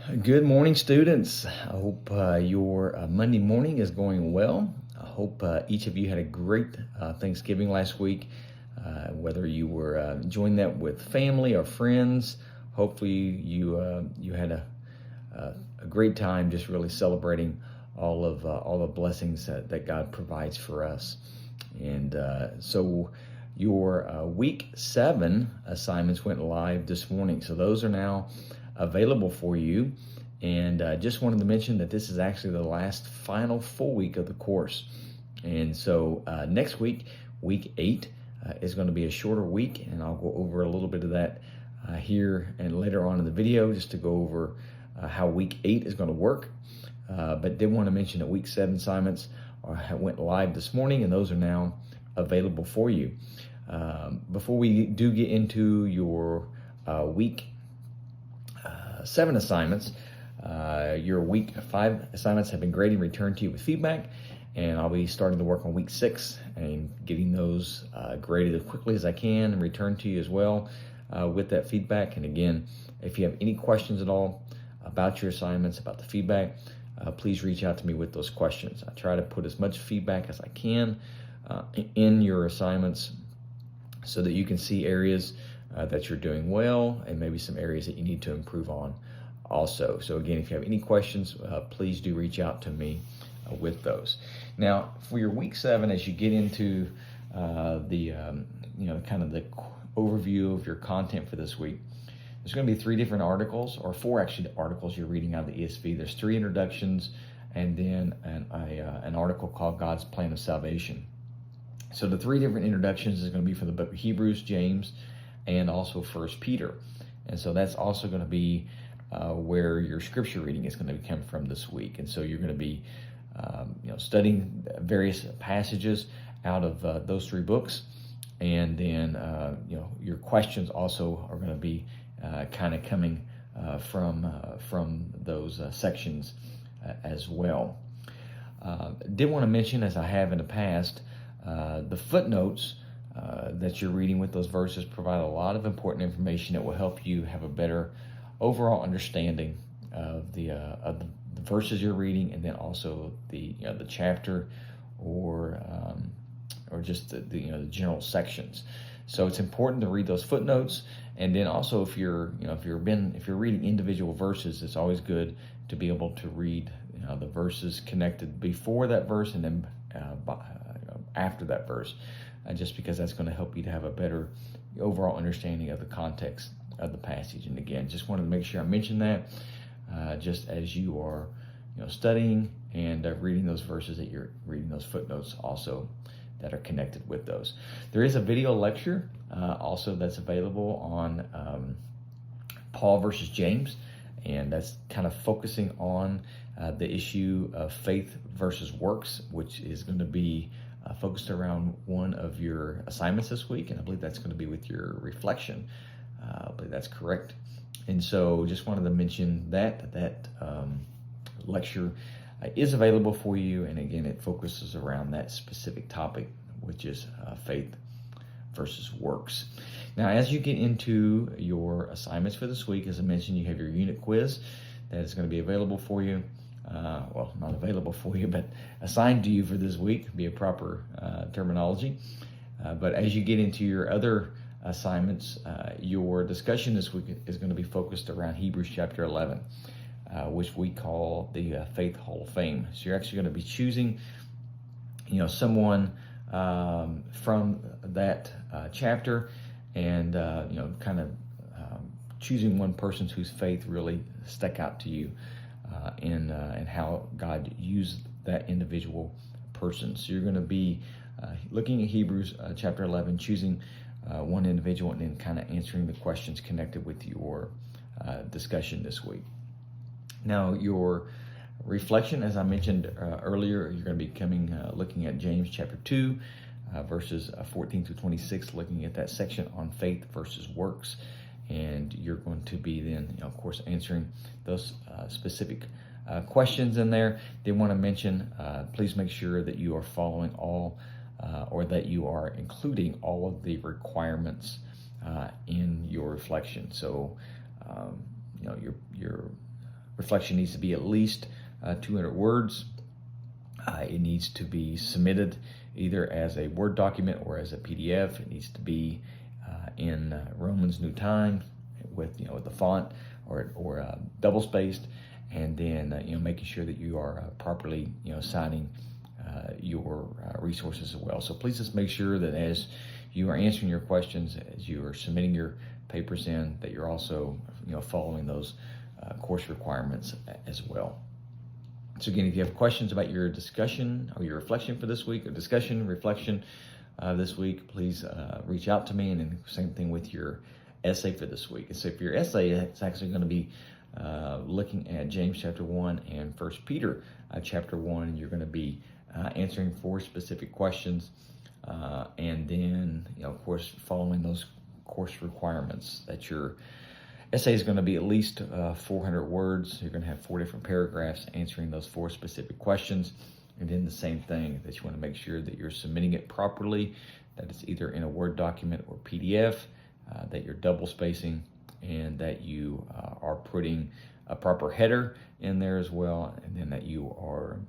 Good morning, students. I hope your Monday morning is going well. I hope each of you had a great Thanksgiving last week, whether you were enjoying that with family or friends. Hopefully, you had a great time just really celebrating all the blessings that God provides for us. And so your week 7 assignments went live this morning. So those are now available for you. And just wanted to mention that this is actually the last final full week of the course. And so next week, week 8, is going to be a shorter week. And I'll go over a little bit of that here and later on in the video, just to go over how week 8 is going to work. But did want to mention that week 7 assignments went live this morning, and those are now available for you. Before we do get into your week 7 assignments, your week 5 assignments have been graded and returned to you with feedback, and I'll be starting to work on week 6 and getting those graded as quickly as I can and returned to you as well with that feedback. And again, if you have any questions at all about your assignments, about the feedback, please reach out to me with those questions. I try to put as much feedback as I can in your assignments so that you can see areas that you're doing well and maybe some areas that you need to improve on also. So again, if you have any questions, please do reach out to me with those. Now, for your week 7, as you get into the kind of the overview of your content for this week, there's going to be 3 different articles, or 4 actually articles you're reading out of the ESV. There's 3 introductions, and then an article called God's Plan of Salvation. So the 3 different introductions is going to be for the book of Hebrews, James, and also First Peter. And so that's also going to be where your scripture reading is going to come from this week. And so you're going to be studying various passages out of those 3 books. And then your questions also are going to be kind of coming from those sections as well. Did want to mention, as I have in the past, the footnotes that you're reading with those verses provide a lot of important information that will help you have a better overall understanding of the verses you're reading, and then also the chapter or just the general sections. So it's important to read those footnotes, and then also if you're reading individual verses, it's always good to be able to read the verses connected before that verse and then after that verse, just because that's going to help you to have a better overall understanding of the context of the passage. And again, just wanted to make sure I mentioned that just as you are studying and reading those verses, that you're reading those footnotes also that are connected with those. There is a video lecture also that's available on Paul versus James, and that's kind of focusing on the issue of faith versus works, which is going to be focused around one of your assignments this week, and I believe that's going to be with your reflection. I believe that's correct. And so just wanted to mention that lecture is available for you, and again, it focuses around that specific topic, which is faith versus works. Now, as you get into your assignments for this week, as I mentioned, you have your unit quiz that is going to be available for you. Well, not available for you, but assigned to you for this week, be a proper terminology. But as you get into your other assignments, your discussion this week is going to be focused around Hebrews chapter 11, which we call the Faith Hall of Fame. So you're actually going to be choosing, someone from that chapter, and kind of choosing one person whose faith really stuck out to you, and how God used that individual person. So you're going to be looking at Hebrews chapter 11, choosing one individual, and then kind of answering the questions connected with your discussion this week. Now, your reflection, as I mentioned earlier, you're going to be looking at James chapter 2, verses 14 through 26, looking at that section on faith versus works. And you're going to be then, of course, answering those specific questions in there. They want to mention, please make sure that you are following all, or that you are including all of the requirements in your reflection. So, your reflection needs to be at least 200 words. It needs to be submitted either as a Word document or as a PDF. It needs to be in Romans New Time with with the font or double spaced, and then making sure that you are properly signing your resources as well. So please just make sure that as you are answering your questions, as you are submitting your papers in, that you're also following those course requirements as well. So again, if you have questions about your discussion or your reflection for this week, or discussion, reflection this week, please reach out to me. And then same thing with your essay for this week. And so for your essay, it's actually going to be looking at James chapter 1 and 1 Peter chapter 1. You're going to be answering 4 specific questions, and then of course following those course requirements. That your essay is going to be at least 400 words. You're going to have 4 different paragraphs answering those 4 specific questions. And then the same thing, that you want to make sure that you're submitting it properly, that it's either in a Word document or PDF, that you're double spacing, and that you are putting a proper header in there as well, and then that you are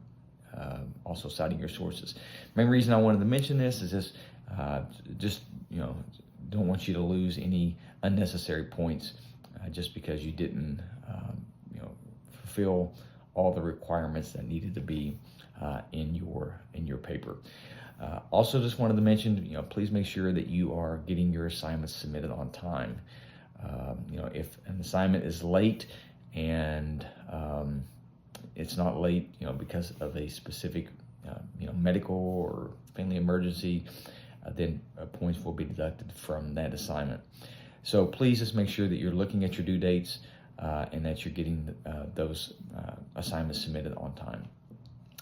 also citing your sources. Main reason I wanted to mention this is just don't want you to lose any unnecessary points just because you didn't fulfill all the requirements that needed to be in your paper. Also, just wanted to mention, please make sure that you are getting your assignments submitted on time. If an assignment is late and it's not late, because of a specific, medical or family emergency, then points will be deducted from that assignment. So please just make sure that you're looking at your due dates and that you're getting those assignments submitted on time.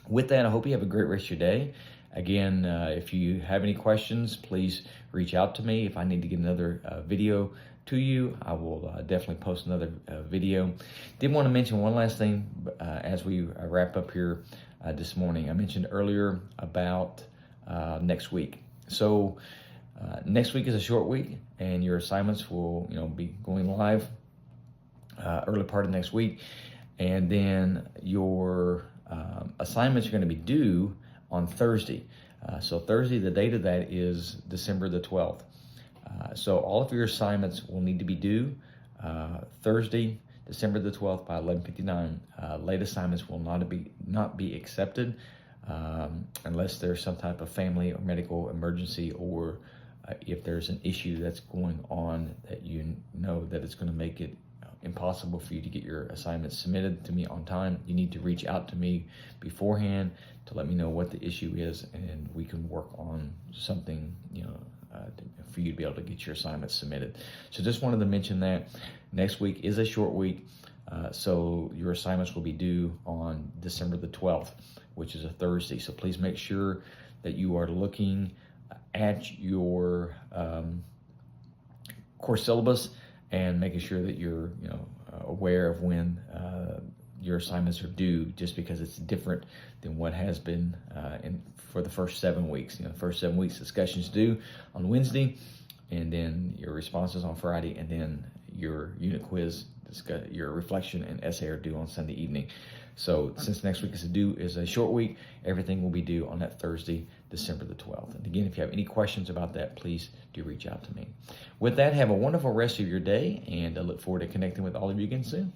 With that, I hope you have a great rest of your day. Again, if you have any questions, please reach out to me. If I need to get another video to you, I will definitely post another video. Did want to mention one last thing as we wrap up here this morning. I mentioned earlier about next week. So next week is a short week, and your assignments will be going live early part of next week, and then your assignments are going to be due on Thursday. So Thursday, the date of that is December the 12th. So all of your assignments will need to be due Thursday, December the 12th by 11:59. Late assignments will not be accepted unless there's some type of family or medical emergency, or if there's an issue that's going on that that it's going to make it impossible for you to get your assignments submitted to me on time. You need to reach out to me beforehand to let me know what the issue is, and we can work on something for you to be able to get your assignments submitted. So just wanted to mention that next week is a short week, so your assignments will be due on December the 12th, which is a Thursday. So please make sure that you are looking at your course syllabus and making sure that you're aware of when your assignments are due, just because it's different than what has been for the first 7 weeks. The first 7 weeks, discussions due on Wednesday, and then your responses on Friday, and then your unit quiz, your reflection and essay are due on Sunday evening. So since next week is a short week, everything will be due on that Thursday, December the 12th. And again, if you have any questions about that, please do reach out to me. With that, have a wonderful rest of your day, and I look forward to connecting with all of you again soon.